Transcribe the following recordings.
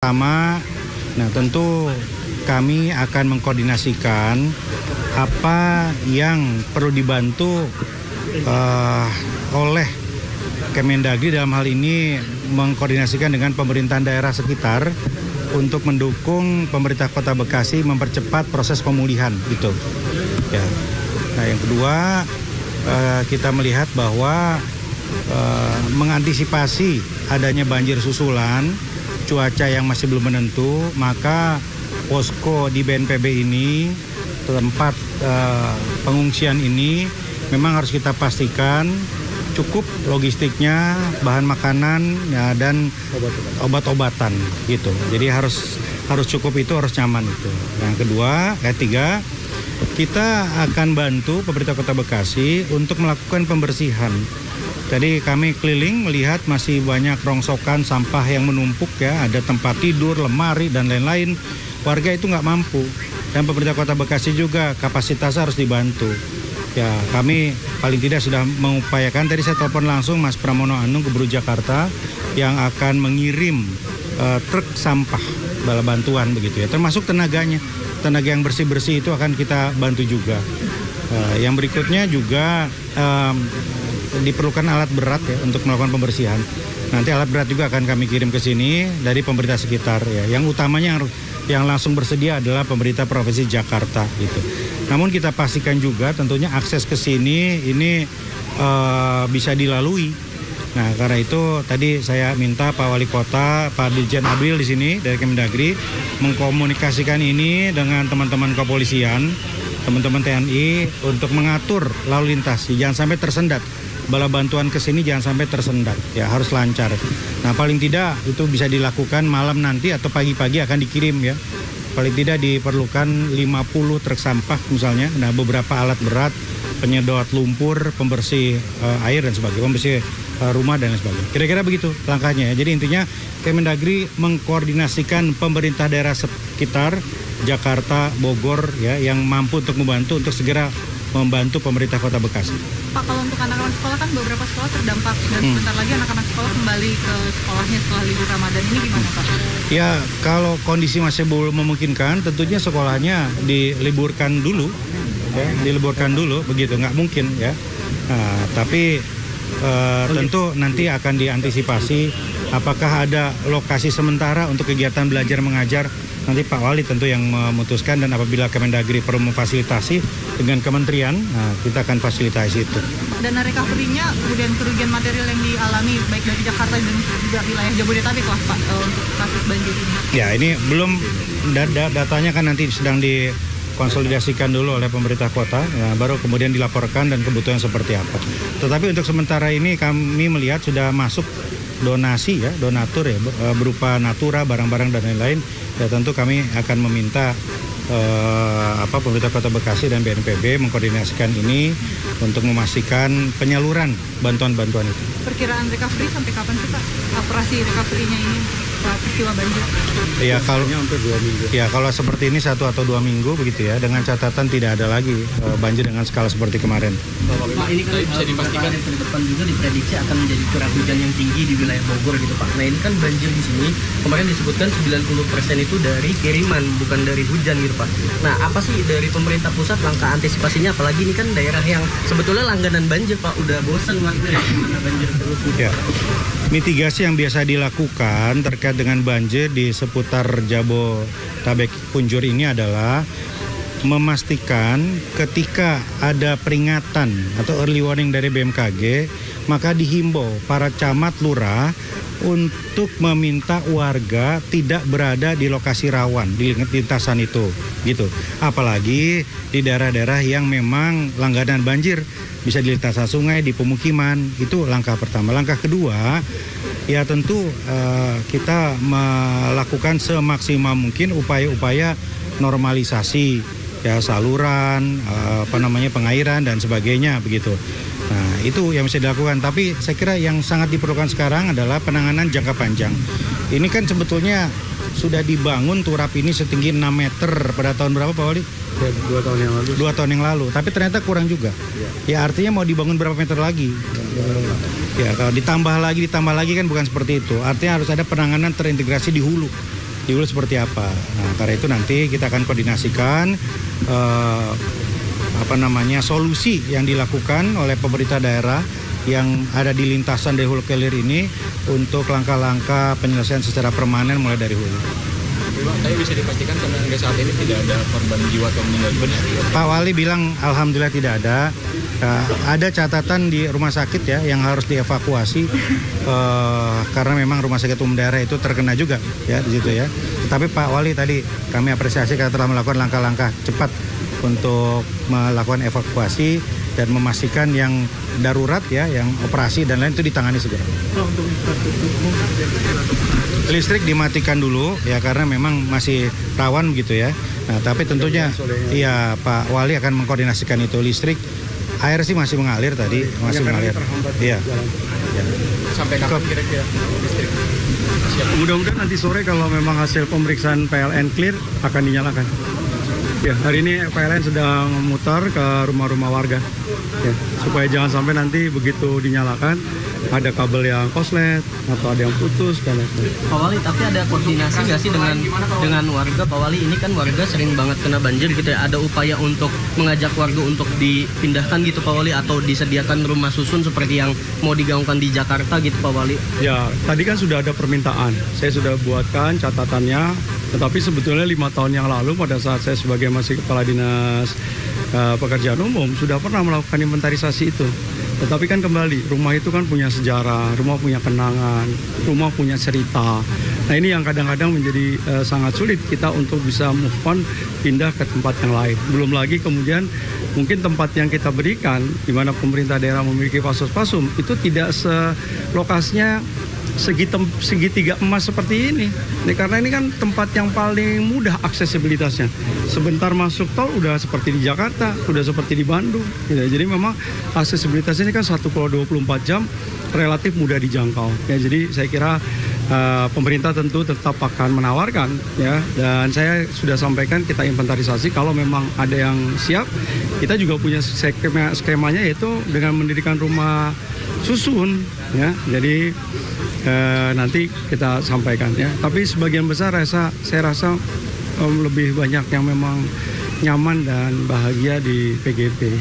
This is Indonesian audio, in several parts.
pertama, nah tentu kami akan mengkoordinasikan apa yang perlu dibantu oleh Kemendagri, dalam hal ini mengkoordinasikan dengan pemerintahan daerah sekitar untuk mendukung pemerintah Kota Bekasi mempercepat proses pemulihan gitu. Ya. Nah, yang kedua, kita melihat bahwa mengantisipasi adanya banjir susulan, cuaca yang masih belum menentu, maka posko di BNPB ini, tempat pengungsian ini memang harus kita pastikan cukup logistiknya, bahan makanan ya, dan obat-obatan gitu. Jadi harus cukup, itu harus nyaman itu. Yang kedua, ketiga, kita akan bantu pemerintah Kota Bekasi untuk melakukan pembersihan. Jadi kami keliling melihat masih banyak rongsokan sampah yang menumpuk ya, ada tempat tidur, lemari dan lain-lain. Warga itu nggak mampu, dan pemerintah Kota Bekasi juga kapasitasnya harus dibantu. Ya, kami paling tidak sudah mengupayakan, tadi saya telepon langsung Mas Pramono Anung, Gubernur Jakarta, yang akan mengirim truk sampah bala bantuan begitu ya, termasuk tenaganya. Tenaga yang bersih-bersih itu akan kita bantu juga. Yang berikutnya juga diperlukan alat berat ya untuk melakukan pembersihan. Nanti alat berat juga akan kami kirim ke sini dari pemerintah sekitar ya. Yang utamanya yang langsung bersedia adalah pemerintah Provinsi Jakarta gitu. Namun kita pastikan juga tentunya akses ke sini ini bisa dilalui. Nah, karena itu tadi saya minta Pak Wali Kota, Pak Dirjen Abril di sini dari Kemendagri mengkomunikasikan ini dengan teman-teman kepolisian, teman-teman TNI untuk mengatur lalu lintas, jangan sampai tersendat. Bala bantuan ke sini jangan sampai tersendat, ya harus lancar. Nah, paling tidak itu bisa dilakukan malam nanti atau pagi-pagi akan dikirim ya. Paling tidak diperlukan 50 truk sampah misalnya, nah beberapa alat berat, penyedot lumpur, pembersih air dan sebagainya, pembersih rumah dan lain sebagainya. Kira-kira begitu langkahnya ya. Jadi intinya Kemendagri mengkoordinasikan pemerintah daerah sekitar Jakarta, Bogor ya, yang mampu untuk membantu untuk segera membantu pemerintah Kota Bekasi. Pak, kalau untuk anak-anak sekolah kan beberapa sekolah terdampak dan sebentar lagi anak-anak sekolah kembali ke sekolahnya setelah libur Ramadan, ini gimana Pak? Ya, kalau kondisi masih belum memungkinkan, tentunya sekolahnya diliburkan dulu, ya, diliburkan dulu, begitu, nggak mungkin ya. Nah, tapi tentu nanti akan diantisipasi apakah ada lokasi sementara untuk kegiatan belajar mengajar. Nanti Pak Wali tentu yang memutuskan, dan apabila Kemendagri perlu memfasilitasi dengan kementerian, nah kita akan fasilitasi itu. Dana recovery-nya, kemudian kerugian material yang dialami baik dari Jakarta dan juga wilayah Jabodetabek lah Pak untuk kasus banjir ini. Ya, ini belum datanya kan nanti sedang dikonsolidasikan dulu oleh pemerintah kota, ya, baru kemudian dilaporkan dan kebutuhan seperti apa. Tetapi untuk sementara ini kami melihat sudah masuk donasi ya, donatur ya, berupa natura, barang-barang dan lain-lain. Ya tentu kami akan meminta pemerintah Kota Bekasi dan BNPB mengkoordinasikan ini untuk memastikan penyaluran bantuan-bantuan itu. Perkiraan recovery sampai kapan sih Pak? Operasi recovery-nya ini peristiwa banjir? Ya kalau hampir 2 minggu. Ya kalau seperti ini 1 atau 2 minggu begitu ya, dengan catatan tidak ada lagi banjir dengan skala seperti kemarin. Pak, ini kan bisa dipastikan ke depan juga diprediksi akan menjadi curah hujan yang tinggi di wilayah Bogor gitu Pak. Nah, ini kan banjir di sini kemarin disebutkan 90% itu dari kiriman, bukan dari hujan gitu Pak. Nah, apa sih dari pemerintah pusat langkah antisipasinya, apalagi ini kan daerah yang sebetulnya langganan banjir Pak, udah bosan warga gimana banjir terus gitu. Ya. Mitigasi yang biasa dilakukan terkait dengan banjir di seputar Jabodetabek Punjur ini adalah memastikan ketika ada peringatan atau early warning dari BMKG, maka dihimbau para camat lurah untuk meminta warga tidak berada di lokasi rawan di lintasan itu gitu. Apalagi di daerah-daerah yang memang langganan banjir, bisa di lintasan sungai, di pemukiman. Itu langkah pertama. Langkah kedua, ya tentu kita melakukan semaksimal mungkin upaya-upaya normalisasi ya, saluran, pengairan dan sebagainya begitu. Nah, itu yang bisa dilakukan. Tapi saya kira yang sangat diperlukan sekarang adalah penanganan jangka panjang. Ini kan sebetulnya sudah dibangun turap ini setinggi 6 meter pada tahun berapa Pak Wali? 2 tahun yang lalu. 2 tahun yang lalu. Tapi ternyata kurang juga. Ya artinya mau dibangun berapa meter lagi? Ya kalau ditambah lagi kan bukan seperti itu. Artinya harus ada penanganan terintegrasi di hulu. di hulu seperti apa. Nah, karena itu nanti kita akan koordinasikan solusi yang dilakukan oleh pemerintah daerah yang ada di lintasan dari hulu ke hilir ini untuk langkah-langkah penyelesaian secara permanen mulai dari hulu. Tapi bisa dipastikan karena hingga saat ini tidak ada korban jiwa atau meninggal dunia. Pak Wali bilang alhamdulillah tidak ada. Ada catatan di rumah sakit ya yang harus dievakuasi karena memang rumah sakit umum daerah itu terkena juga ya di situ ya. Tetapi Pak Wali tadi kami apresiasi karena telah melakukan langkah-langkah cepat untuk melakukan evakuasi dan memastikan yang darurat ya, yang operasi dan lain itu ditangani segera. Listrik dimatikan dulu ya karena memang masih rawan begitu ya. Nah, tapi tentunya iya Pak Wali akan mengkoordinasikan itu listrik. Air sih masih mengalir tadi, masih mengalir. Iya. Sampai kapan kira-kira listrik? Mudah-mudahan nanti sore kalau memang hasil pemeriksaan PLN clear akan dinyalakan. Ya, hari ini PLN sedang memutar ke rumah-rumah warga. Ya, supaya jangan sampai nanti begitu dinyalakan ada kabel yang koslet atau ada yang putus dan lain-lain. Pak Wali, tapi ada koordinasi nggak sih dengan warga? Pak Wali, ini kan warga sering banget kena banjir gitu ya. Ada upaya untuk mengajak warga untuk dipindahkan gitu Pak Wali, atau disediakan rumah susun seperti yang mau digaungkan di Jakarta gitu Pak Wali? Ya, tadi kan sudah ada permintaan. Saya sudah buatkan catatannya. Tetapi sebetulnya 5 tahun yang lalu pada saat saya sebagai masih Kepala Dinas Pekerjaan Umum sudah pernah melakukan inventarisasi itu. Tetapi kan kembali, rumah itu kan punya sejarah, rumah punya kenangan, rumah punya cerita. Nah ini yang kadang-kadang menjadi sangat sulit kita untuk bisa move on, pindah ke tempat yang lain. Belum lagi kemudian mungkin tempat yang kita berikan, di mana pemerintah daerah memiliki pasos-pasum, itu tidak selokasinya segitiga emas seperti ini. Karena ini kan tempat yang paling mudah aksesibilitasnya. Sebentar masuk tol udah seperti di Jakarta, udah seperti di Bandung. Gitu. Jadi memang aksesibilitas ini kan 1,24 jam relatif mudah dijangkau. Ya, jadi saya kira pemerintah tentu tetap akan menawarkan ya, dan saya sudah sampaikan kita inventarisasi kalau memang ada yang siap. Kita juga punya skemanya yaitu dengan mendirikan rumah susun ya. Jadi nanti kita sampaikan ya. Tapi sebagian besar saya rasa lebih banyak yang memang nyaman dan bahagia di PGP.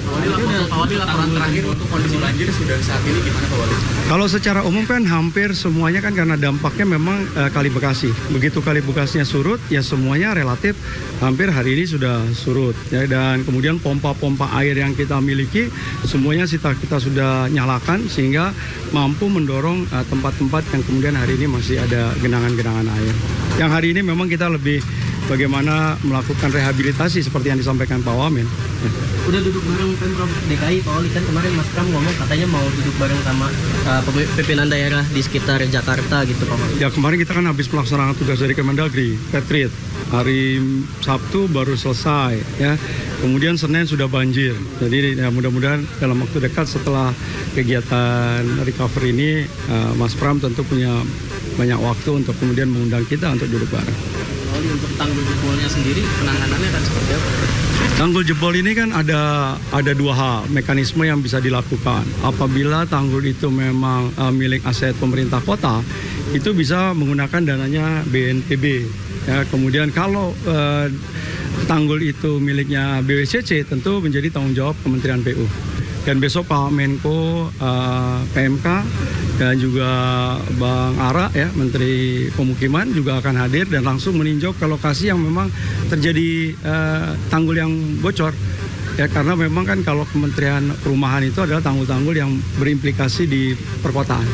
Pak Wali, laporan terakhir untuk kondisi banjir sudah saat ini gimana Pak Wali? Kalau secara umum kan hampir semuanya kan karena dampaknya memang Kali Bekasi. Begitu Kali Bekasinya surut ya semuanya relatif hampir hari ini sudah surut ya, dan kemudian pompa-pompa air yang kita miliki semuanya kita sudah nyalakan sehingga mampu mendorong tempat-tempat yang kemudian hari ini masih ada genangan-genangan air. Yang hari ini memang kita lebih bagaimana melakukan rehabilitasi seperti yang disampaikan Pak Wamen. Udah duduk bareng Pemprov DKI Pak Wali, kan kemarin Mas Pram ngomong katanya mau duduk bareng sama pimpinan daerah di sekitar Jakarta gitu Pak Wali. Ya kemarin kita kan habis pelaksanaan tugas dari Kemendagri, Petrit. Hari Sabtu baru selesai ya. Kemudian Senin sudah banjir. Jadi ya, mudah-mudahan dalam waktu dekat setelah kegiatan recovery ini Mas Pram tentu punya banyak waktu untuk kemudian mengundang kita untuk duduk bareng. Untuk tanggul jebolnya sendiri penanganannya kan seperti apa? Tanggul jebol ini kan ada dua hal mekanisme yang bisa dilakukan. Apabila tanggul itu memang milik aset pemerintah kota, itu bisa menggunakan dananya BNPB. Ya, kemudian kalau tanggul itu miliknya BWCC, tentu menjadi tanggung jawab Kementerian PU. Dan besok Pak Menko PMK dan juga Bang Ara ya, Menteri Pemukiman juga akan hadir dan langsung meninjau ke lokasi yang memang terjadi tanggul yang bocor. Ya, karena memang kan kalau Kementerian Perumahan itu adalah tanggul-tanggul yang berimplikasi di perkotaan.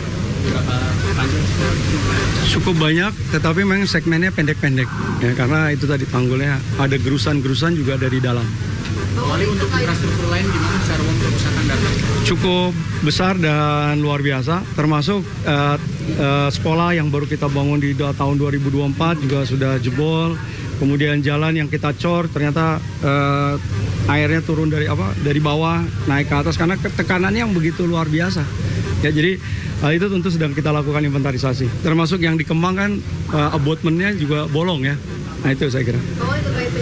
Cukup banyak, tetapi memang segmennya pendek-pendek. Ya, karena itu tadi tanggulnya ada gerusan-gerusan juga dari dalam. Wali, untuk infrastruktur lain gimana secara umum kerusakan datang? Cukup besar dan luar biasa, termasuk sekolah yang baru kita bangun di tahun 2024 juga sudah jebol. Kemudian jalan yang kita cor ternyata airnya turun dari bawah naik ke atas karena tekanannya yang begitu luar biasa. Ya, jadi hal itu tentu sedang kita lakukan inventarisasi. Termasuk yang di Kemang kan abutmentnya juga bolong ya. Nah itu saya kira. Oh, itu kayak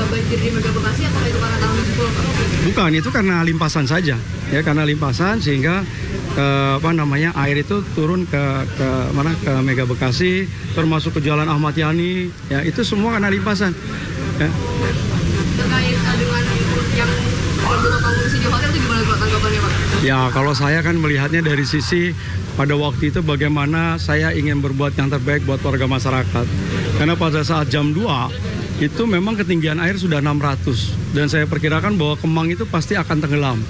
banjir di Mega Bekasi atau itu karena tanggul jebol? Bukan, itu karena limpasan saja. Ya, karena limpasan sehingga air itu turun ke Mega Bekasi, termasuk ke Jalan Ahmad Yani, ya itu semua karena limpasan. Ya. Terkait dengan yang beberapa pengungsi di hotel itu gimana Pak tanggapannya Pak? Ya kalau saya kan melihatnya dari sisi pada waktu itu bagaimana saya ingin berbuat yang terbaik buat warga masyarakat. Karena pada saat jam 2 itu memang ketinggian air sudah 600 dan saya perkirakan bahwa Kemang itu pasti akan tenggelam.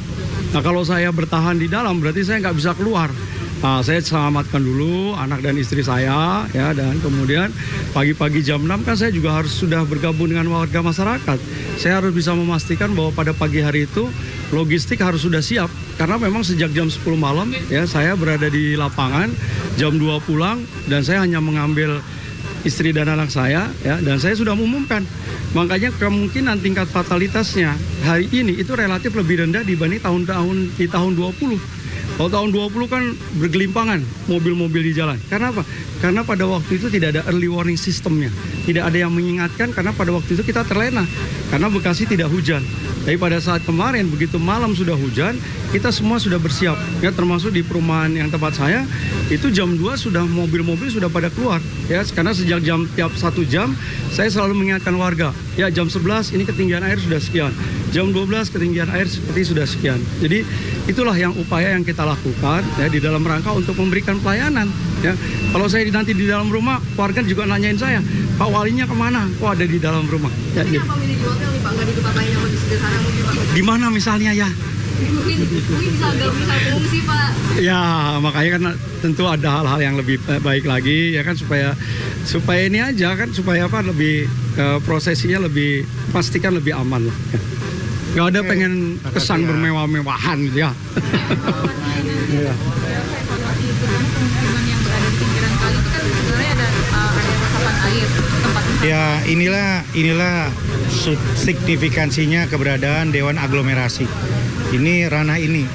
Nah kalau saya bertahan di dalam berarti saya nggak bisa keluar. Nah, saya selamatkan dulu anak dan istri saya, ya, dan kemudian pagi-pagi jam 6 kan saya juga harus sudah bergabung dengan warga masyarakat. Saya harus bisa memastikan bahwa pada pagi hari itu logistik harus sudah siap karena memang sejak jam 10 malam ya saya berada di lapangan, jam 2 pulang dan saya hanya mengambil istri dan anak saya, ya, dan saya sudah mengumumkan. Makanya kemungkinan tingkat fatalitasnya hari ini itu relatif lebih rendah dibanding di tahun 20. Kalau tahun 20 kan bergelimpangan mobil-mobil di jalan. Karena apa? Karena pada waktu itu tidak ada early warning systemnya. Tidak ada yang mengingatkan karena pada waktu itu kita terlena. Karena Bekasi tidak hujan. Tapi pada saat kemarin begitu malam sudah hujan, kita semua sudah bersiap. Ya, termasuk di perumahan yang tempat saya, itu jam 2 sudah mobil-mobil sudah pada keluar. Ya, karena sejak tiap 1 jam saya selalu mengingatkan warga. Ya, jam 11 ini ketinggian air sudah sekian. Jam 12 ketinggian air seperti sudah sekian. Jadi itulah yang upaya yang kita lakukan ya di dalam rangka untuk memberikan pelayanan. Ya, kalau saya nanti di dalam rumah, warga juga nanyain saya, Pak Walinya kemana? Kok ada di dalam rumah? Ya, Ini apa milih di hotel nih Pak? Nggak di tempat lain yang lebih sederhana mungkin Pak? di mana misalnya ya? Mungkin bisa agak bisa pengungsi Pak. Ya, makanya kan tentu ada hal-hal yang lebih baik lagi ya kan supaya ini aja kan supaya apa lebih prosesinya lebih pastikan lebih aman lah. Gak ada pengen kesan bermewah-mewahan ya. Pemukiman yang berada di pinggiran kali itu kan sebenarnya ada resapan air tempat. Ya inilah signifikansinya keberadaan Dewan Aglomerasi. Ini ranah ini.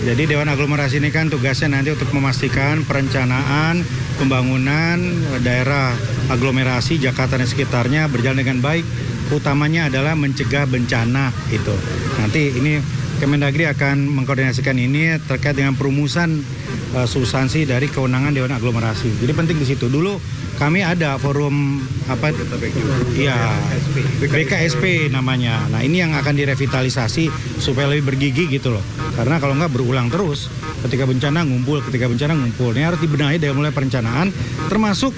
Jadi Dewan Aglomerasi ini kan tugasnya nanti untuk memastikan perencanaan pembangunan daerah aglomerasi Jakarta dan sekitarnya berjalan dengan baik. Utamanya adalah mencegah bencana itu. Nanti ini Kemendagri akan mengkoordinasikan ini terkait dengan perumusan substansi dari kewenangan Dewan Aglomerasi. Jadi penting di situ. Dulu kami ada forum BKSP namanya. Nah ini yang akan direvitalisasi supaya lebih bergigi gitu loh. Karena kalau nggak berulang terus, ketika bencana ngumpul. Ini harus dibenahi dari mulai perencanaan, termasuk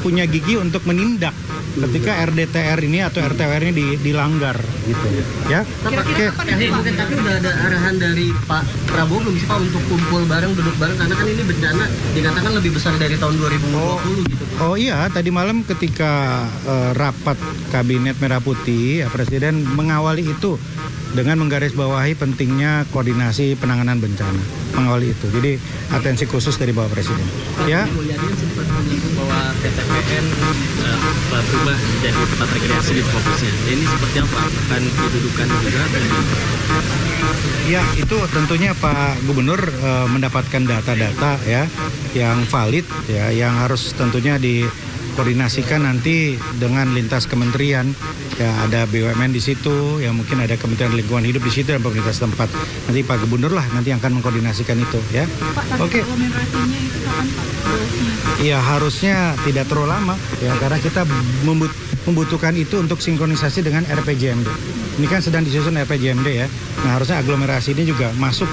punya gigi untuk menindak ketika RDTR ini atau RTWR ini dilanggar gitu ya. Tapi udah ada arahan dari Pak Prabowo belum sih Pak untuk kumpul bareng, duduk bareng, karena kan ini bencana dikatakan lebih besar dari tahun 2020 gitu. Oh iya, tadi malam ketika rapat Kabinet Merah Putih, ya, Presiden mengawali itu dengan menggarisbawahi pentingnya koordinasi penanganan bencana, mengawali itu. Jadi atensi khusus dari Bapak Presiden. Ya. Mulyadi sempat menyinggung bahwa PTPN berubah menjadi tempat rekreasi di fokusnya. Ini seperti apa? Akan didudukan juga? Ya, itu tentunya Pak Gubernur mendapatkan data-data ya yang valid ya, yang harus tentunya dikoordinasikan nanti dengan lintas kementerian. Ya, ada BUMN di situ, ya mungkin ada Kementerian Lingkungan Hidup di situ dan pemerintah setempat. Nanti Pak Gubernur lah nanti yang akan mengkoordinasikan itu ya. Oke. Aglomerasinya itu kapan Pak? Iya, harusnya tidak terlalu lama ya karena kita membutuhkan itu untuk sinkronisasi dengan RPJMD. Ini kan sedang disusun RPJMD ya. Nah, harusnya aglomerasi ini juga masuk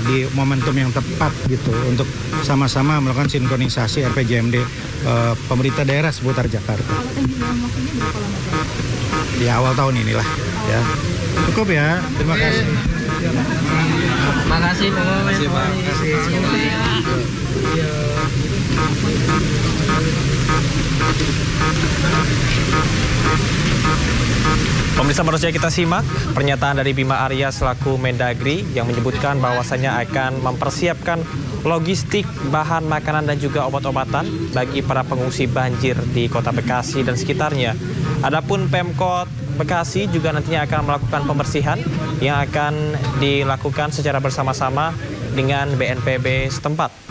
di momentum yang tepat gitu untuk sama-sama melakukan sinkronisasi RPJMD pemerintah daerah seputar Jakarta. Kalau tanggung jawab waktunya berapa lama Pak? Di awal tahun inilah ya. Cukup ya. Terima kasih. Makasih Pak. Pemirsa, baru saja kita simak pernyataan dari Bima Arya selaku Mendagri yang menyebutkan bahwasannya akan mempersiapkan logistik bahan makanan dan juga obat-obatan bagi para pengungsi banjir di Kota Bekasi dan sekitarnya. Adapun Pemkot Bekasi juga nantinya akan melakukan pembersihan yang akan dilakukan secara bersama-sama dengan BNPB setempat.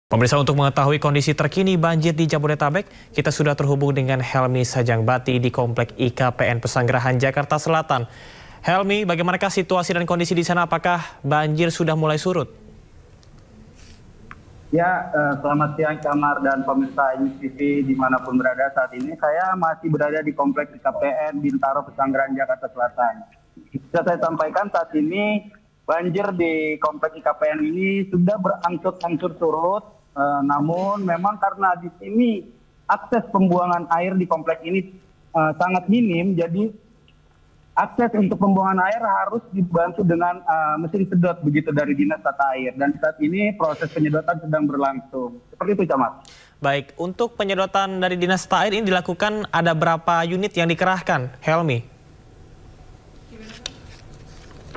Pemirsa, untuk mengetahui kondisi terkini banjir di Jabodetabek, kita sudah terhubung dengan Helmi Sajangbati di Komplek IKPN Pesanggerahan, Jakarta Selatan. Helmi, bagaimanakah situasi dan kondisi di sana? Apakah banjir sudah mulai surut? Ya, selamat siang Camar dan pemirsa TV dimanapun berada saat ini. Saya masih berada di Kompleks IKPN Bintaro, Pesanggerahan, Jakarta Selatan. Bisa saya sampaikan saat ini banjir di Kompleks IKPN ini sudah berangsur-angsur surut. Namun memang karena di sini akses pembuangan air di kompleks ini sangat minim, jadi akses untuk pembuangan air harus dibantu dengan mesin sedot begitu dari Dinas Tata Air. Dan saat ini proses penyedotan sedang berlangsung. Seperti itu, Camat. Baik, untuk penyedotan dari Dinas Tata Air ini dilakukan ada berapa unit yang dikerahkan, Helmi?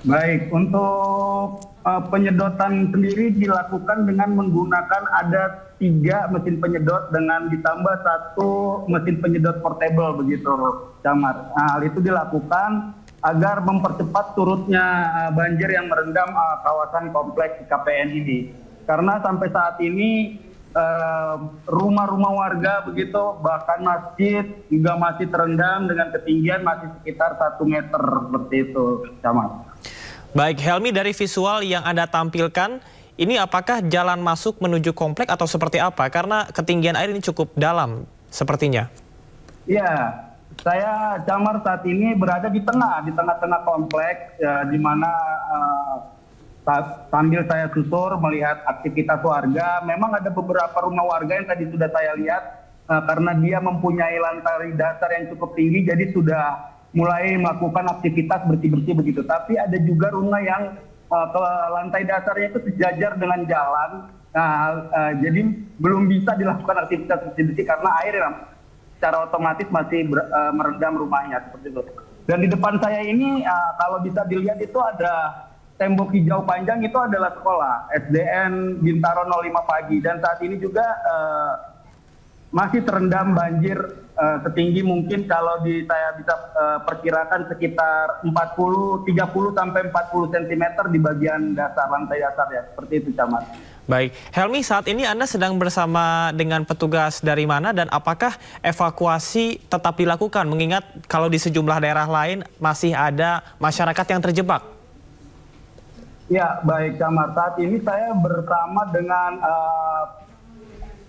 Baik, untuk penyedotan sendiri dilakukan dengan menggunakan ada 3 mesin penyedot dengan ditambah 1 mesin penyedot portable begitu, Camar. Hal itu dilakukan agar mempercepat surutnya banjir yang merendam kawasan kompleks IKPN ini. Karena sampai saat ini rumah-rumah warga begitu, bahkan masjid juga masih terendam dengan ketinggian masih sekitar 1 meter seperti itu, Camar. Baik, Helmi, dari visual yang Anda tampilkan, ini apakah jalan masuk menuju komplek atau seperti apa? Karena ketinggian air ini cukup dalam sepertinya. Iya, saya Camar saat ini berada di tengah-tengah kompleks, di mana sambil saya susur melihat aktivitas warga. Memang ada beberapa rumah warga yang tadi sudah saya lihat, karena dia mempunyai lantai dasar yang cukup tinggi, jadi sudah mulai melakukan aktivitas bersih-bersih begitu. Tapi ada juga rumah yang ke lantai dasarnya itu sejajar dengan jalan. Jadi belum bisa dilakukan aktivitas bersih-bersih karena air secara otomatis masih merendam rumahnya seperti itu. Dan di depan saya ini kalau bisa dilihat itu ada tembok hijau panjang, itu adalah sekolah SDN Bintaro 05 Pagi. Dan saat ini juga masih terendam banjir setinggi mungkin kalau saya bisa perkirakan sekitar 30 sampai 40 cm di bagian dasar, lantai dasar ya, seperti itu, Camat. Baik, Helmi, saat ini Anda sedang bersama dengan petugas dari mana dan apakah evakuasi tetap dilakukan mengingat kalau di sejumlah daerah lain masih ada masyarakat yang terjebak? Ya, baik, Camar. Saat ini saya bersama dengan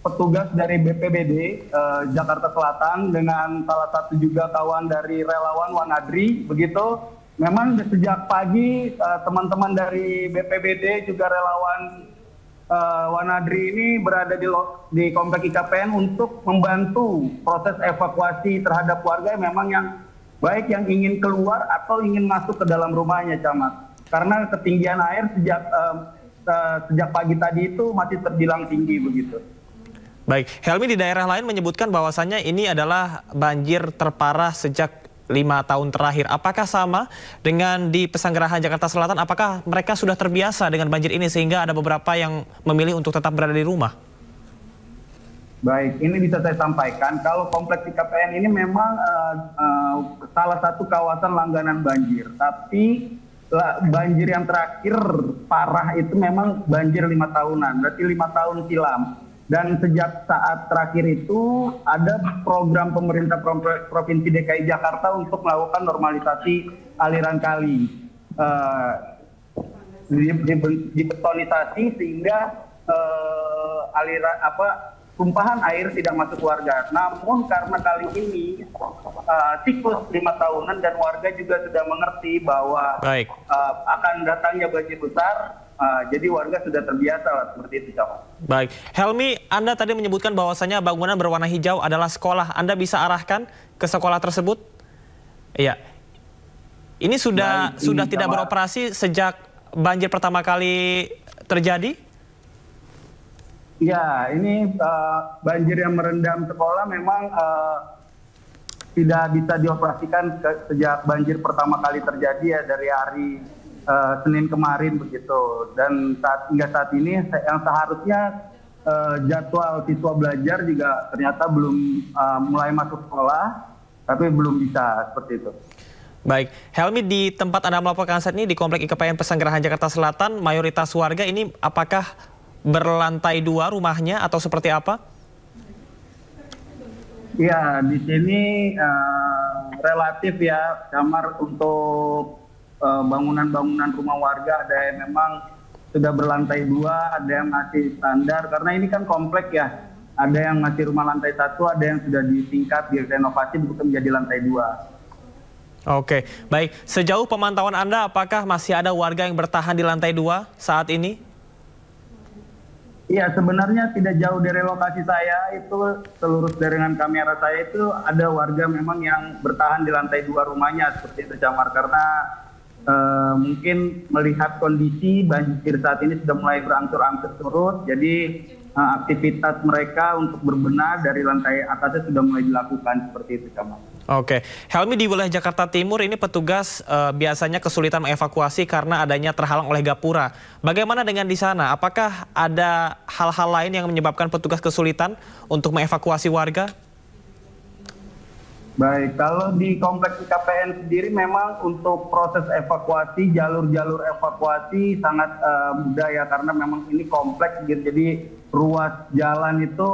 petugas dari BPBD Jakarta Selatan dengan salah satu juga kawan dari relawan Wanadri begitu. Memang sejak pagi teman-teman dari BPBD juga relawan Wanadri ini berada di komplek IKPN untuk membantu proses evakuasi terhadap warga yang memang baik yang ingin keluar atau ingin masuk ke dalam rumahnya, Camat. Karena ketinggian air sejak pagi tadi itu masih terbilang tinggi begitu. Baik, Helmi, di daerah lain menyebutkan bahwasannya ini adalah banjir terparah sejak 5 tahun terakhir. Apakah sama dengan di Pesanggerahan Jakarta Selatan? Apakah mereka sudah terbiasa dengan banjir ini sehingga ada beberapa yang memilih untuk tetap berada di rumah? Baik, ini bisa saya sampaikan. Kalau kompleks IKPN ini memang salah satu kawasan langganan banjir. Tapi banjir yang terakhir parah itu memang banjir 5 tahunan, berarti 5 tahun silam. Dan sejak saat terakhir itu ada program pemerintah Provinsi DKI Jakarta untuk melakukan normalisasi aliran kali. Dibetonisasi sehingga aliran tumpahan air tidak masuk warga. Namun karena kali ini siklus 5 tahunan dan warga juga sudah mengerti bahwa akan datangnya banjir besar. Jadi warga sudah terbiasa lah seperti itu, Camat. Baik, Helmi, Anda tadi menyebutkan bahwasannya bangunan berwarna hijau adalah sekolah. Anda bisa arahkan ke sekolah tersebut? Iya. Ini sudah tidak beroperasi sejak banjir pertama kali terjadi? Ya, ini banjir yang merendam sekolah memang tidak bisa dioperasikan sejak banjir pertama kali terjadi ya, dari hari Senin kemarin begitu. Dan hingga saat ini yang seharusnya jadwal siswa belajar juga ternyata belum mulai masuk sekolah, tapi belum bisa seperti itu. Baik, Helmi, di tempat Anda melaporkan saat ini di Komplek IKPN Pesanggerahan Jakarta Selatan, mayoritas warga ini apakah berlantai 2 rumahnya atau seperti apa? Ya, di sini relatif ya, Camar, untuk bangunan-bangunan rumah warga, ada yang memang sudah berlantai 2, ada yang masih standar, karena ini kan komplek ya. Ada yang masih rumah lantai 1, ada yang sudah ditingkat, direnovasi menjadi lantai 2. Oke, baik. Sejauh pemantauan Anda, apakah masih ada warga yang bertahan di lantai 2 saat ini? Iya, sebenarnya tidak jauh dari lokasi saya, itu selurus dengan kamera saya itu ada warga memang yang bertahan di lantai 2 rumahnya seperti itu, Camar, karena mungkin melihat kondisi banjir saat ini sudah mulai berangsur-angsur surut, jadi aktivitas mereka untuk berbenah dari lantai atasnya sudah mulai dilakukan seperti itu, Camar. Oke, Helmi, di wilayah Jakarta Timur ini petugas biasanya kesulitan mengevakuasi karena adanya terhalang oleh gapura. Bagaimana dengan di sana? Apakah ada hal-hal lain yang menyebabkan petugas kesulitan untuk mengevakuasi warga? Baik, kalau di kompleks IKPN sendiri memang untuk proses evakuasi, jalur-jalur evakuasi sangat mudah ya, karena memang ini kompleks gitu, jadi ruas jalan itu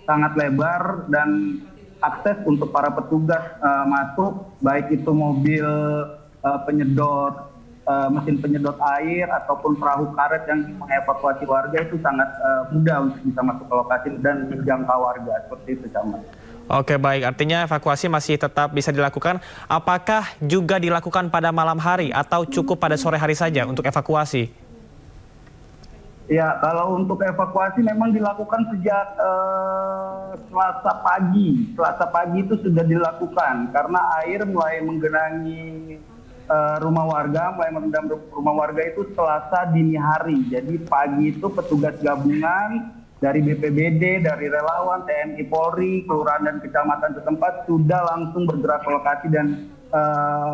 sangat lebar dan akses untuk para petugas masuk, baik itu mobil penyedot, mesin penyedot air ataupun perahu karet yang mengevakuasi warga itu sangat mudah untuk bisa masuk ke lokasi dan menjangkau warga seperti itu, Camat. Oke, baik. Artinya evakuasi masih tetap bisa dilakukan. Apakah juga dilakukan pada malam hari atau cukup pada sore hari saja untuk evakuasi? Ya, kalau untuk evakuasi memang dilakukan sejak Selasa pagi. Selasa pagi itu sudah dilakukan karena air mulai menggenangi rumah warga, mulai merendam rumah warga itu Selasa dini hari. Jadi pagi itu petugas gabungan dari BPBD, dari relawan, TNI, Polri, kelurahan dan kecamatan setempat sudah langsung bergerak ke lokasi dan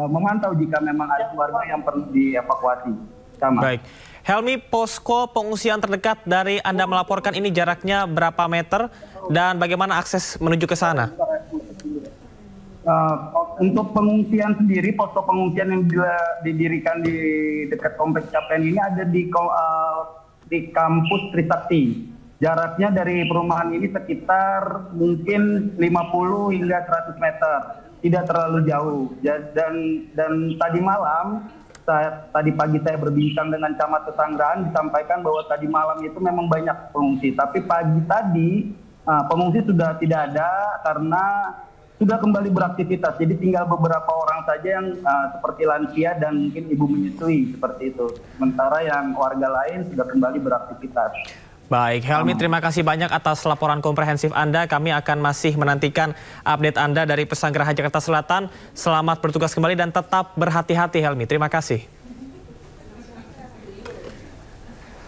memantau jika memang ada warga yang perlu dievakuasi. Sama. Baik. Helmi, posko pengungsian terdekat dari Anda melaporkan ini jaraknya berapa meter dan bagaimana akses menuju ke sana? Untuk pengungsian sendiri, posko pengungsian yang didirikan di dekat kompleks IKPN ini ada di kampus Trisakti. Jaraknya dari perumahan ini sekitar mungkin 50 hingga 100 meter, tidak terlalu jauh. Dan tadi malam, tadi pagi saya berbincang dengan Camat Pesanggerahan, disampaikan bahwa tadi malam itu memang banyak pengungsi. Tapi pagi tadi pengungsi sudah tidak ada karena sudah kembali beraktivitas. Jadi tinggal beberapa orang saja yang seperti lansia dan mungkin ibu menyusui seperti itu. Sementara yang warga lain sudah kembali beraktivitas. Baik, Helmi, terima kasih banyak atas laporan komprehensif Anda. Kami akan masih menantikan update Anda dari Pesanggerahan Jakarta Selatan. Selamat bertugas kembali dan tetap berhati-hati, Helmi. Terima kasih.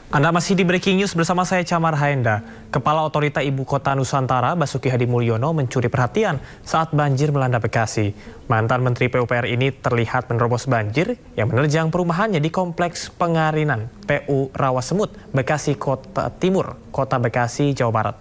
Anda masih di Breaking News bersama saya, Camar Haenda. Kepala Otorita Ibu Kota Nusantara, Basuki Hadi Mulyono, mencuri perhatian saat banjir melanda Bekasi. Mantan Menteri PUPR ini terlihat menerobos banjir yang menerjang perumahannya di Kompleks Pengarinan, PU Rawasemut, Bekasi Kota Timur, Kota Bekasi, Jawa Barat.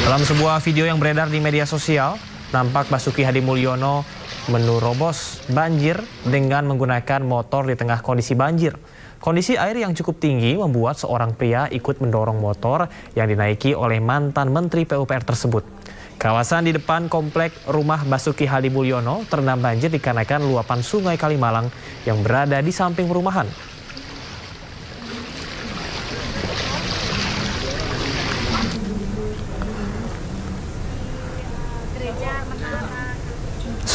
Dalam sebuah video yang beredar di media sosial, nampak Basuki Hadi Mulyono menerobos banjir dengan menggunakan motor di tengah kondisi banjir. Kondisi air yang cukup tinggi membuat seorang pria ikut mendorong motor yang dinaiki oleh mantan Menteri PUPR tersebut. Kawasan di depan komplek rumah Basuki Hadi Mulyono terendam banjir dikarenakan luapan Sungai Kalimalang yang berada di samping perumahan.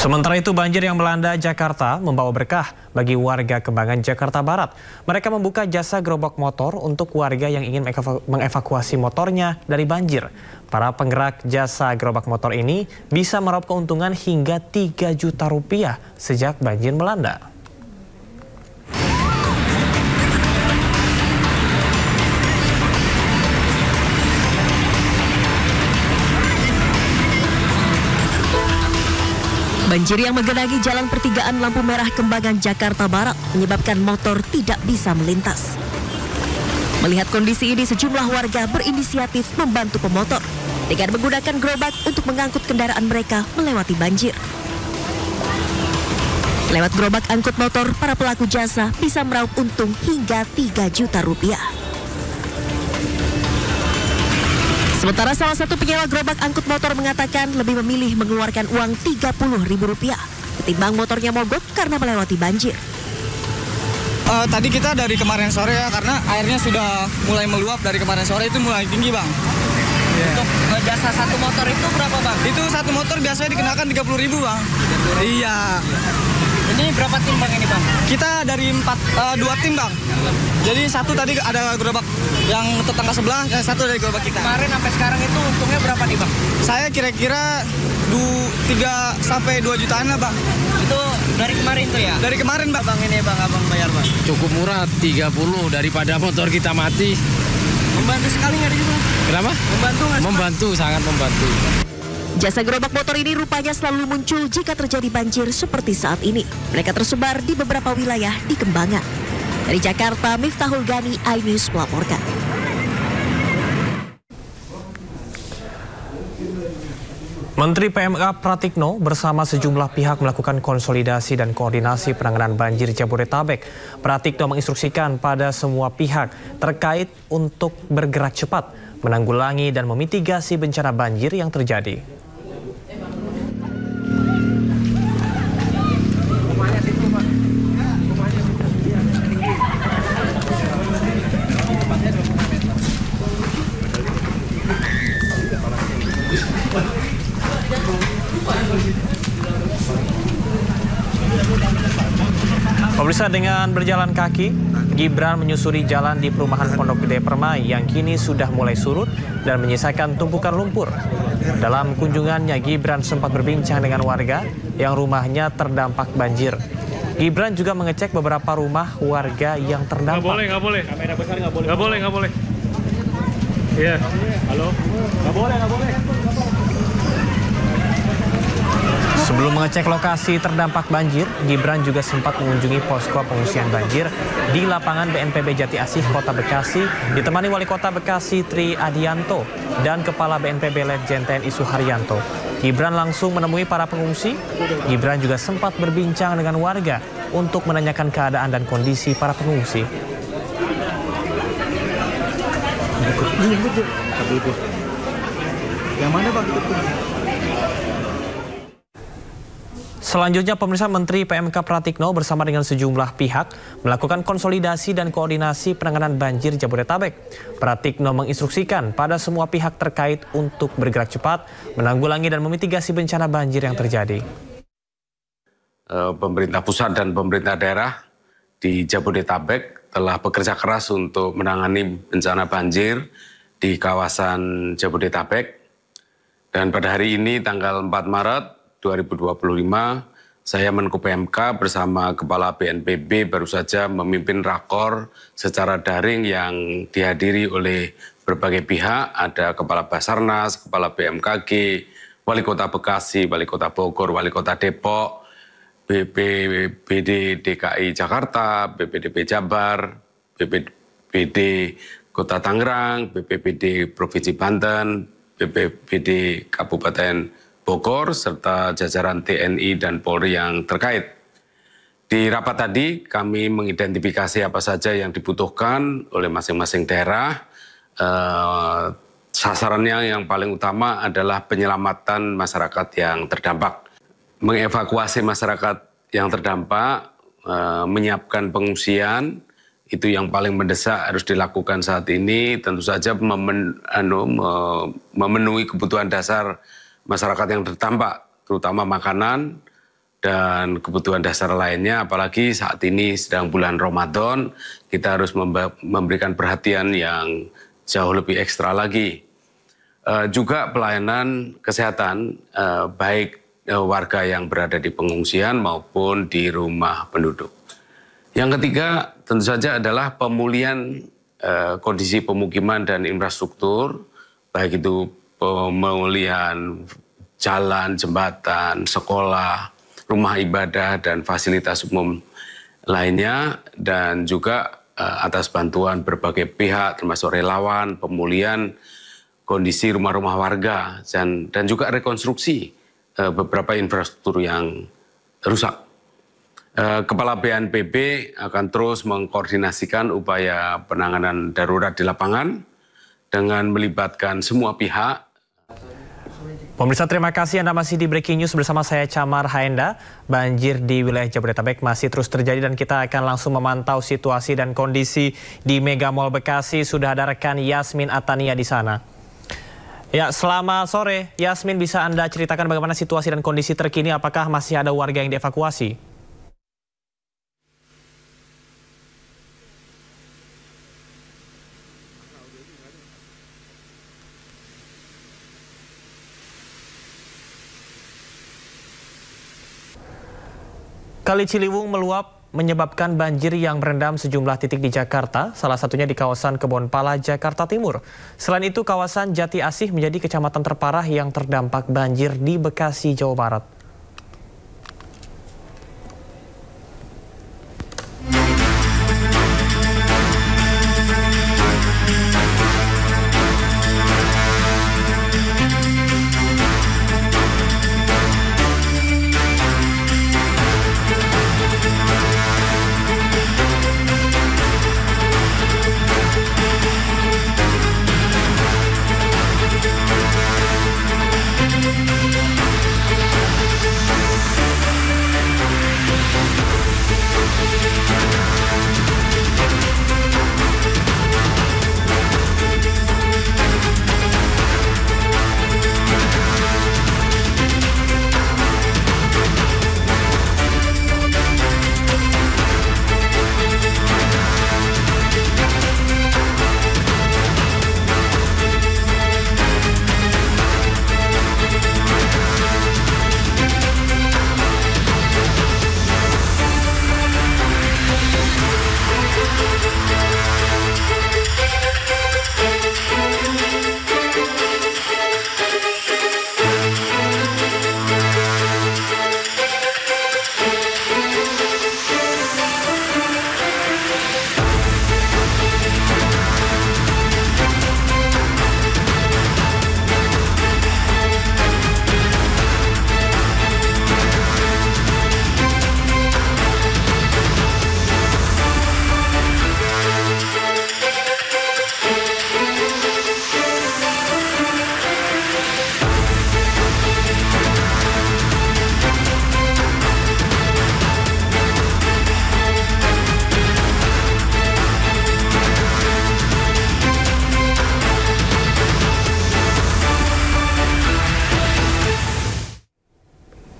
Sementara itu, banjir yang melanda Jakarta membawa berkah bagi warga Kembangan, Jakarta Barat. Mereka membuka jasa gerobak motor untuk warga yang ingin mengevakuasi motornya dari banjir. Para penggerak jasa gerobak motor ini bisa meraup keuntungan hingga 3 juta rupiah sejak banjir melanda. Banjir yang menggenangi Jalan Pertigaan Lampu Merah Kembangan, Jakarta Barat menyebabkan motor tidak bisa melintas. Melihat kondisi ini, sejumlah warga berinisiatif membantu pemotor dengan menggunakan gerobak untuk mengangkut kendaraan mereka melewati banjir. Lewat gerobak angkut motor, para pelaku jasa bisa meraup untung hingga 3 juta rupiah. Sementara salah satu penyewa gerobak angkut motor mengatakan lebih memilih mengeluarkan uang Rp30.000 ketimbang motornya mogok karena melewati banjir. Tadi kita dari kemarin sore ya, karena airnya sudah mulai meluap dari kemarin sore, itu mulai tinggi, Bang. Untuk jasa satu motor itu berapa, Bang? Itu satu motor biasanya dikenakan 30.000, Bang. Iya. Ini berapa tim, Bang, ini, Bang? Kita dari 2 tim, Bang. Jadi satu tadi ada gerobak yang tetangga sebelah, dan satu dari gerobak kita. Kemarin sampai sekarang itu untungnya berapa nih, Bang? Saya kira-kira 3-2 jutaan lah, Bang. Itu dari kemarin tuh ya? Dari kemarin, Bang. Bang, ini Bang, Abang bayar, Bang. Cukup murah, 30 daripada motor kita mati. Membantu sekali nggak gitu? Kenapa? Membantu nggak? Membantu, sangat membantu. Jasa gerobak motor ini rupanya selalu muncul jika terjadi banjir seperti saat ini. Mereka tersebar di beberapa wilayah di Kembangan. Dari Jakarta, Miftahul Gani, iNews melaporkan. Menteri PMK Pratikno bersama sejumlah pihak melakukan konsolidasi dan koordinasi penanganan banjir Jabodetabek. Pratikno menginstruksikan pada semua pihak terkait untuk bergerak cepat, menanggulangi dan memitigasi bencana banjir yang terjadi. Pemirsa, dengan berjalan kaki, Gibran menyusuri jalan di perumahan Pondok Gede Permai yang kini sudah mulai surut dan menyisakan tumpukan lumpur. Dalam kunjungannya, Gibran sempat berbincang dengan warga yang rumahnya terdampak banjir. Gibran juga mengecek beberapa rumah warga yang terdampak. Nggak boleh. Kamera besar nggak boleh. Iya. Halo. Nggak boleh. Sebelum mengecek lokasi terdampak banjir, Gibran juga sempat mengunjungi posko pengungsian banjir di lapangan BNPB Jati Asih, Kota Bekasi, ditemani Wali Kota Bekasi Tri Adianto dan Kepala BNPB Letjen TNI Suharyanto. Gibran langsung menemui para pengungsi. Gibran juga sempat berbincang dengan warga untuk menanyakan keadaan dan kondisi para pengungsi. Yang mana, Bang? Selanjutnya, pemirsa, Menteri PMK Pratikno bersama dengan sejumlah pihak melakukan konsolidasi dan koordinasi penanganan banjir Jabodetabek. Pratikno menginstruksikan pada semua pihak terkait untuk bergerak cepat, menanggulangi dan memitigasi bencana banjir yang terjadi. Pemerintah pusat dan pemerintah daerah di Jabodetabek telah bekerja keras untuk menangani bencana banjir di kawasan Jabodetabek. Dan pada hari ini, tanggal 4 Maret 2025, saya Menko PMK bersama Kepala BNPB baru saja memimpin rakor secara daring yang dihadiri oleh berbagai pihak. Ada Kepala Basarnas, Kepala BMKG, Wali Kota Bekasi, Wali Kota Bogor, Wali Kota Depok, BPBD DKI Jakarta, BPDB Jabar, BPBD Kota Tangerang, BPBD Provinsi Banten, BPBD Kabupaten Bogor, serta jajaran TNI dan Polri yang terkait. Di rapat tadi, kami mengidentifikasi apa saja yang dibutuhkan oleh masing-masing daerah. Sasarannya yang paling utama adalah penyelamatan masyarakat yang terdampak. Mengevakuasi masyarakat yang terdampak, menyiapkan pengungsian, itu yang paling mendesak harus dilakukan saat ini. Tentu saja memenuhi kebutuhan dasar masyarakat yang terdampak, terutama makanan dan kebutuhan dasar lainnya, apalagi saat ini sedang bulan Ramadan, kita harus memberikan perhatian yang jauh lebih ekstra lagi. Juga pelayanan kesehatan, baik warga yang berada di pengungsian maupun di rumah penduduk. Yang ketiga tentu saja adalah pemulihan kondisi pemukiman dan infrastruktur, baik itu pemulihan jalan, jembatan, sekolah, rumah ibadah, dan fasilitas umum lainnya, dan juga atas bantuan berbagai pihak, termasuk relawan, pemulihan kondisi rumah-rumah warga, dan juga rekonstruksi beberapa infrastruktur yang rusak. Kepala BNPB akan terus mengkoordinasikan upaya penanganan darurat di lapangan, dengan melibatkan semua pihak. Pemirsa, terima kasih Anda masih di Breaking News bersama saya Camar Haenda. Banjir di wilayah Jabodetabek masih terus terjadi dan kita akan langsung memantau situasi dan kondisi di Mega Mall Bekasi. Sudah ada rekan Yasmin Atania di sana. Ya, selamat sore. Yasmin, bisa Anda ceritakan bagaimana situasi dan kondisi terkini? Apakah masih ada warga yang dievakuasi? Kali Ciliwung meluap menyebabkan banjir yang merendam sejumlah titik di Jakarta, salah satunya di kawasan Kebonpala, Jakarta Timur. Selain itu, kawasan Jati Asih menjadi kecamatan terparah yang terdampak banjir di Bekasi, Jawa Barat.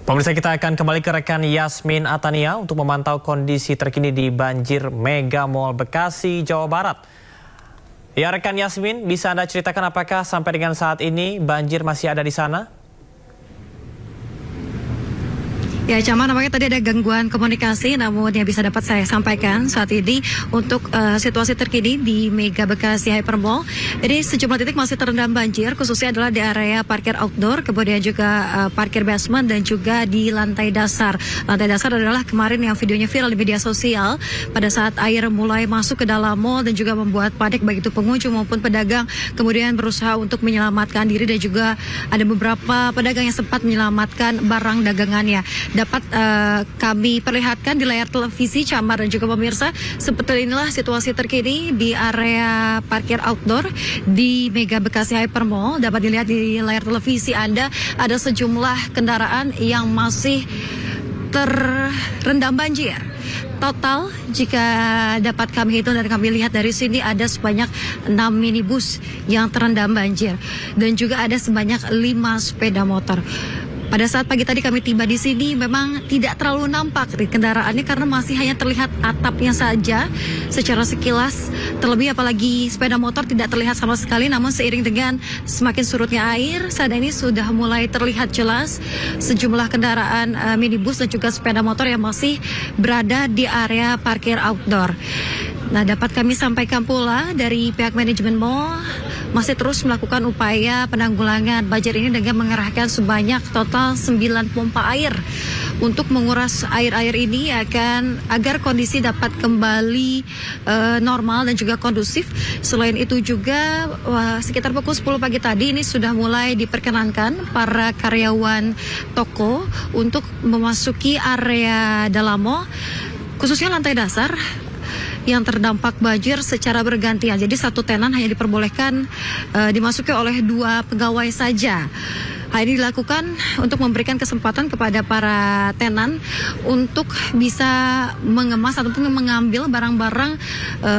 Pemirsa, kita akan kembali ke rekan Yasmin Atania untuk memantau kondisi terkini di banjir Mega Mall Bekasi, Jawa Barat. Ya, rekan Yasmin, bisa Anda ceritakan apakah sampai dengan saat ini banjir masih ada di sana? Ya, Camar, nampaknya tadi ada gangguan komunikasi, namun yang bisa dapat saya sampaikan saat ini untuk situasi terkini di Mega Bekasi Hypermall. Jadi sejumlah titik masih terendam banjir, khususnya adalah di area parkir outdoor, kemudian juga parkir basement dan juga di lantai dasar. Lantai dasar adalah kemarin yang videonya viral di media sosial pada saat air mulai masuk ke dalam mall dan juga membuat panik baik itu pengunjung maupun pedagang, kemudian berusaha untuk menyelamatkan diri dan juga ada beberapa pedagang yang sempat menyelamatkan barang dagangannya. Dapat kami perlihatkan di layar televisi, Camar dan juga pemirsa, seperti inilah situasi terkini di area parkir outdoor di Mega Bekasi Hypermall. Dapat dilihat di layar televisi Anda, ada sejumlah kendaraan yang masih terendam banjir. Total jika dapat kami hitung dan kami lihat dari sini ada sebanyak 6 minibus yang terendam banjir dan juga ada sebanyak 5 sepeda motor. Pada saat pagi tadi kami tiba di sini memang tidak terlalu nampak kendaraannya karena masih hanya terlihat atapnya saja secara sekilas, terlebih apalagi sepeda motor tidak terlihat sama sekali. Namun seiring dengan semakin surutnya air, saat ini sudah mulai terlihat jelas sejumlah kendaraan minibus dan juga sepeda motor yang masih berada di area parkir outdoor. Nah, dapat kami sampaikan pula dari pihak manajemen mall masih terus melakukan upaya penanggulangan banjir ini dengan mengerahkan sebanyak total 9 pompa air untuk menguras air-air ini agar kondisi dapat kembali normal dan juga kondusif. Selain itu juga sekitar pukul 10 pagi tadi ini sudah mulai diperkenankan para karyawan toko untuk memasuki area dalam mall, khususnya lantai dasar. yang terdampak banjir secara bergantian. Jadi satu tenan hanya diperbolehkan dimasuki oleh 2 pegawai saja. Hal ini dilakukan untuk memberikan kesempatan kepada para tenan untuk bisa mengemas ataupun mengambil barang-barang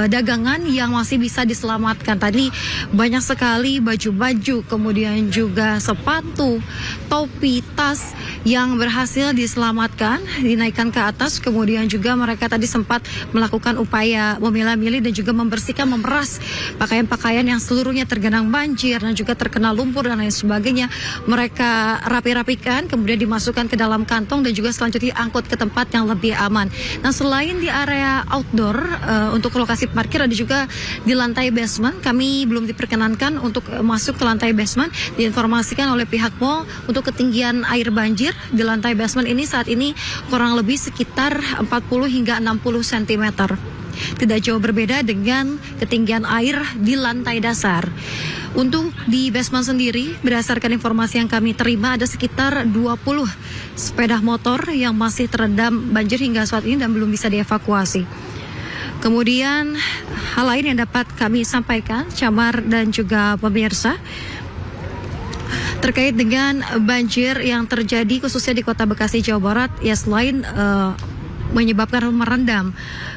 dagangan yang masih bisa diselamatkan. Tadi banyak sekali baju-baju, kemudian juga sepatu, topi, tas yang berhasil diselamatkan, dinaikkan ke atas. Kemudian juga mereka tadi sempat melakukan upaya memilah-milih dan juga membersihkan, memeras pakaian-pakaian yang seluruhnya tergenang banjir dan juga terkena lumpur dan lain sebagainya. Mereka rapi-rapikan, kemudian dimasukkan ke dalam kantong dan juga selanjutnya angkut ke tempat yang lebih aman. Nah, selain di area outdoor untuk lokasi parkir, ada juga di lantai basement. Kami belum diperkenankan untuk masuk ke lantai basement. Diinformasikan oleh pihak mall untuk ketinggian air banjir di lantai basement ini saat ini kurang lebih sekitar 40 hingga 60 cm. Tidak jauh berbeda dengan ketinggian air di lantai dasar. Untuk di basement sendiri, berdasarkan informasi yang kami terima, ada sekitar 20 sepeda motor yang masih terendam banjir hingga saat ini dan belum bisa dievakuasi. Kemudian hal lain yang dapat kami sampaikan, Camar dan juga pemirsa, terkait dengan banjir yang terjadi khususnya di Kota Bekasi, Jawa Barat, ya selain menyebabkan merendam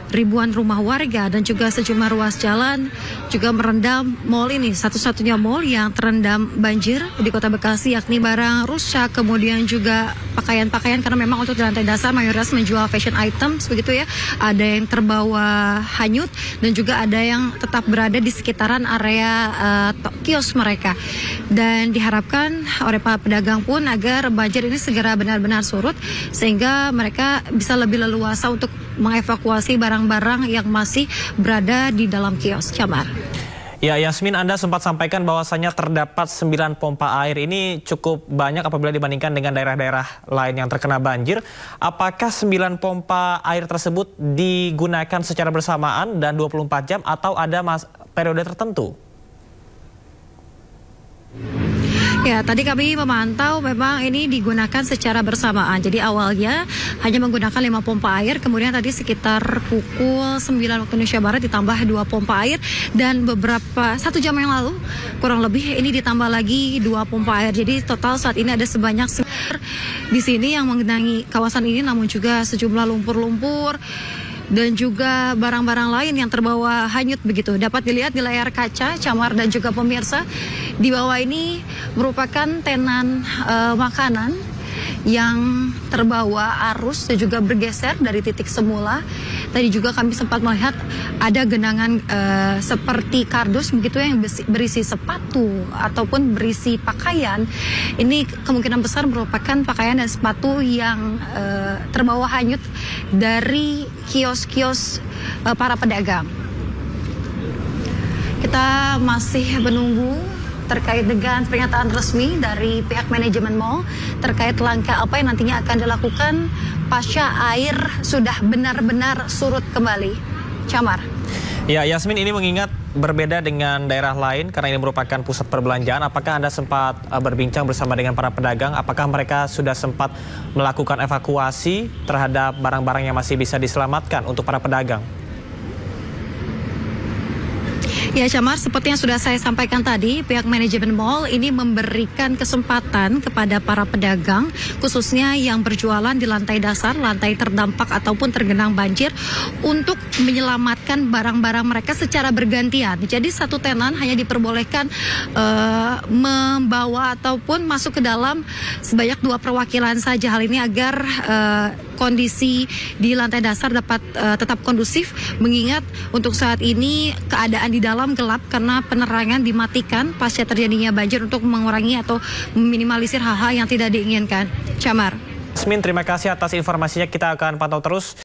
ribuan rumah warga dan juga sejumlah ruas jalan, juga merendam mal ini, satu-satunya mal yang terendam banjir di Kota Bekasi, yakni barang rusak, kemudian juga pakaian-pakaian, karena memang untuk di lantai dasar mayoritas menjual fashion items begitu ya, ada yang terbawa hanyut dan juga ada yang tetap berada di sekitaran area kios mereka. Dan diharapkan oleh para pedagang pun agar banjir ini segera benar-benar surut sehingga mereka bisa lebih leluasa untuk mengevakuasi barang-barang yang masih berada di dalam kios. Camar. Ya, Yasmin, Anda sempat sampaikan bahwasannya terdapat 9 pompa air. Ini cukup banyak apabila dibandingkan dengan daerah-daerah lain yang terkena banjir. Apakah 9 pompa air tersebut digunakan secara bersamaan dan 24 jam atau ada periode tertentu? Ya, tadi kami memantau memang ini digunakan secara bersamaan. Jadi awalnya hanya menggunakan 5 pompa air, kemudian tadi sekitar pukul 9 waktu Indonesia Barat ditambah 2 pompa air, dan beberapa 1 jam yang lalu kurang lebih ini ditambah lagi 2 pompa air. Jadi total saat ini ada sebanyak di sini yang mengenangi kawasan ini, namun juga sejumlah lumpur-lumpur dan juga barang-barang lain yang terbawa hanyut begitu. Dapat dilihat di layar kaca, Camar dan juga pemirsa, di bawah ini merupakan tenan makanan yang terbawa arus dan juga bergeser dari titik semula. Tadi juga kami sempat melihat ada genangan seperti kardus begitu yang berisi sepatu ataupun berisi pakaian. Ini kemungkinan besar merupakan pakaian dan sepatu yang terbawa hanyut dari kios-kios para pedagang. Kita masih menunggu terkait dengan pernyataan resmi dari pihak manajemen mall terkait langkah apa yang nantinya akan dilakukan pasca air sudah benar-benar surut kembali. Camar. Ya, Yasmin, ini mengingat berbeda dengan daerah lain karena ini merupakan pusat perbelanjaan. Apakah Anda sempat berbincang bersama dengan para pedagang? Apakah mereka sudah sempat melakukan evakuasi terhadap barang-barang yang masih bisa diselamatkan untuk para pedagang? Ya, Camar, seperti yang sudah saya sampaikan tadi, pihak manajemen mall ini memberikan kesempatan kepada para pedagang, khususnya yang berjualan di lantai dasar, lantai terdampak ataupun tergenang banjir, untuk menyelamatkan barang-barang mereka secara bergantian. Jadi satu tenan hanya diperbolehkan membawa ataupun masuk ke dalam sebanyak 2 perwakilan saja. Hal ini agar kondisi di lantai dasar dapat tetap kondusif, mengingat untuk saat ini keadaan di dalam gelap karena penerangan dimatikan pasca terjadinya banjir untuk mengurangi atau meminimalisir hal-hal yang tidak diinginkan. Camar. Yasmin, terima kasih atas informasinya. Kita akan pantau terus